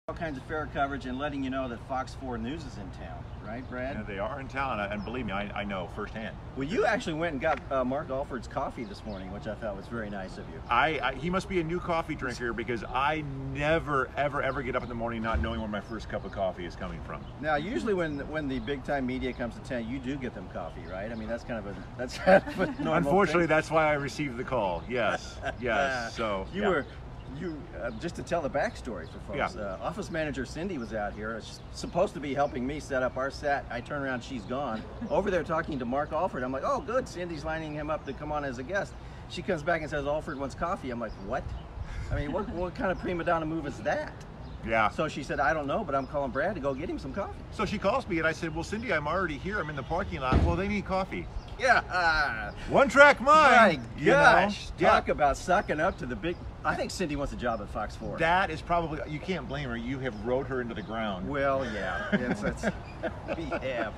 All kinds of fair coverage and letting you know that Fox 4 News is in town, right, Brad? Yeah, they are in town, and believe me, I know firsthand. Well, you actually went and got Mark Alford's coffee this morning, which I thought was very nice of you. He must be a new coffee drinker because I never, ever get up in the morning not knowing where my first cup of coffee is coming from. Now, usually when the big time media comes to town, you do get them coffee, right? I mean, that's kind of a normal Unfortunately, thing. that's why I received the call. Yes, yes. So just to tell the backstory for folks, office manager Cindy was out here. She's supposed to be helping me set up our set. I turn around, she's gone. Over there talking to Mark Alford. I'm like, oh, good. Cindy's lining him up to come on as a guest. She comes back and says, Alford wants coffee. I'm like, what? I mean, what kind of prima donna move is that? Yeah. So she said, I don't know, but I'm calling Brad to go get him some coffee. So she calls me and I said, well, Cindy, I'm already here. I'm in the parking lot. Well, they need coffee. Yeah. One track mind. My gosh. Talk about sucking up to the big. I think Cindy wants a job at Fox 4. That is probably, you can't blame her. You have rode her into the ground. Well, yeah. We have.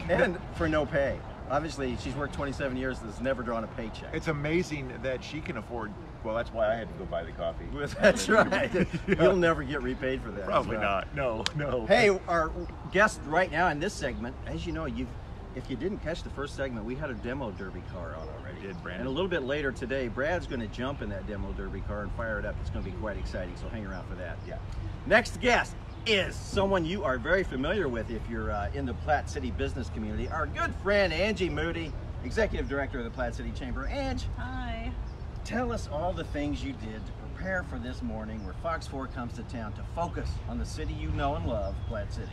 And for no pay. Obviously, she's worked 27 years and has never drawn a paycheck. It's amazing that she can afford, well, that's why I had to go buy the coffee. That's right. Yeah. You'll never get repaid for that. Probably not. No. Hey, our guest right now in this segment, as you know, if you didn't catch the first segment, we had a demo derby car on already. Did, Brandon. And a little bit later today, Brad's going to jump in that demo derby car and fire it up. It's going to be quite exciting, so hang around for that. Yeah. Next guest is someone you are very familiar with if you're in the Platte City business community. Our good friend Angie Mutti, Executive Director of the Platte City Chamber. Ange, hi. Tell us all the things you did to prepare for this morning where Fox 4 comes to town to focus on the city you know and love, Platte City.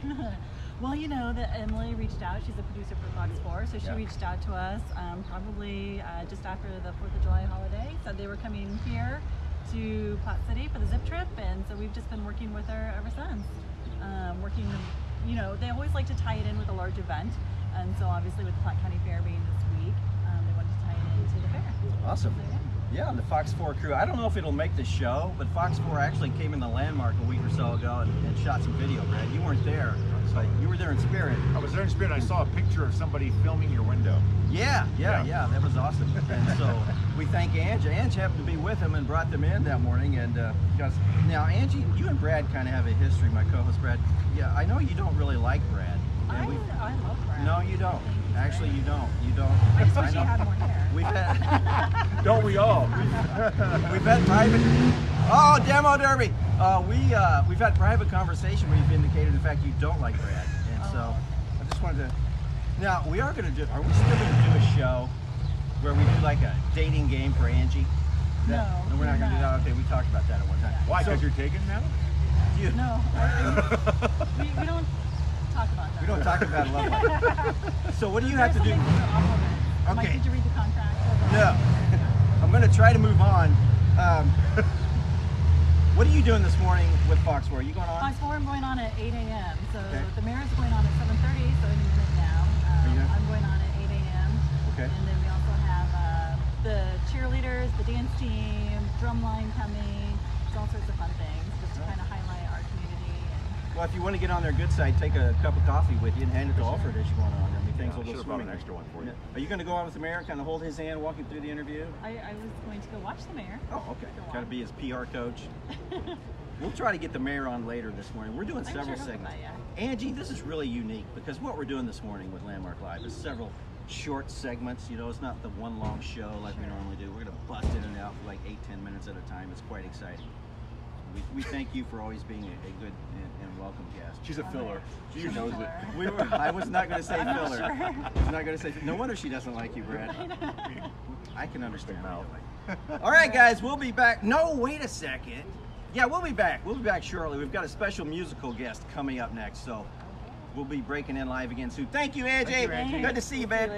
Well, you know that Emily reached out. She's a producer for Fox 4, so she reached out to us probably just after the 4th of July holiday. Said they were coming here to Platte City for the zip trip, and so we've just been working with her ever since. They always like to tie it in with a large event, and so obviously with the Platte County Fair being this week, they wanted to tie it into the fair. Awesome. So, yeah, and the Fox 4 crew. I don't know if it'll make the show, but Fox 4 actually came in the Landmark a week or so ago and shot some video, Brad. You weren't there, but you were there in spirit. I was there in spirit. I saw a picture of somebody filming your window. Yeah, that was awesome. And so we thank Angie. Angie happened to be with them and brought them in that morning. And now, Angie, you and Brad kind of have a history. My co-host Brad. Yeah, I know you don't really like Brad. I love Brad. No, you don't. Actually, you don't. I just wish he had more hair. We've had. Don't we all? We've had private. Oh, demo derby. We've had private conversation where you've indicated, in fact, you don't like Brad, and so I just wanted to. Now we are going to do. Are we still going to do a show where we do like a dating game for Angie? No, we're not going to do that. Okay, we talked about that at one time. Why? Because you're taken now? No, we don't talk about that. We don't talk about love. So what do you have to do? Okay. Did you read the contract? No. I'm going to try to move on. What are you doing this morning with Fox 4? Are you going on? Fox 4, I'm going on at 8 a.m. So the mayor's going on at 7:30, so in a minute now. I'm going on at 8 a.m. Okay. And then we also have the cheerleaders, the dance team, drumline coming. It's all sorts of fun things just to kind of highlight our community. Well, if you want to get on their good side, take a cup of coffee with you and hand it to Alfred as you're going on. I mean, things will go swimming. An extra one for you. Are you going to go on with the mayor, kind of hold his hand, walk him through the interview? I was going to go watch the mayor. Oh, okay. Got to be his PR coach. We'll try to get the mayor on later this morning. We're doing several segments. Angie, this is really unique because what we're doing this morning with Landmark Live is several short segments. You know, it's not the one long show like we normally do. We're going to bust in and out for like 8-10 minutes at a time. It's quite exciting. We thank you for always being a good and welcome guest. She's a filler. She knows it. I was not going to say filler. I was not going to say. No wonder she doesn't like you, Brad. I can understand that. All right, guys, we'll be back. No, wait a second. Yeah, we'll be back. We'll be back shortly. We've got a special musical guest coming up next, so we'll be breaking in live again soon. Thank you, Angie. Thank you, Angie. Good to see you, babe.